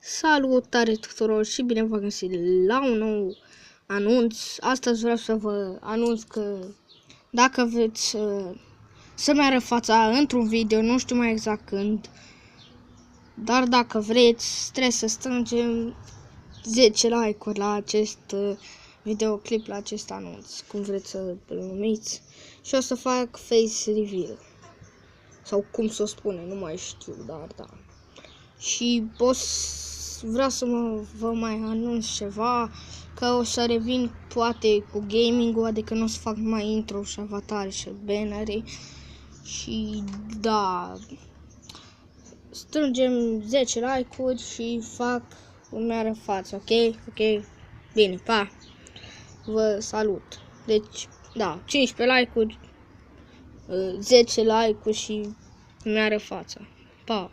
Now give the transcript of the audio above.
Salutare tuturor și bine v-am găsit la un nou anunț. Astăzi vreau să vă anunț că dacă vreți să-mi arăt fața într-un video, nu știu mai exact când, dar dacă vreți, trebuie să strângem 10 like-uri la acest videoclip, la acest anunț, cum vreți să îl numiți. Și o să fac face reveal. Sau cum să o spune, nu mai știu, dar da. Și vreau să vă mai anunț ceva, că o să revin poate cu gaming-ul, adică nu o să fac mai intro și avatare și bannere. Și da, strângem 10 like-uri și fac un arăt față, ok? Ok? Bine, pa! Vă salut! Deci, da, 15 like-uri, 10 like-uri și mi arăt fața. Pa!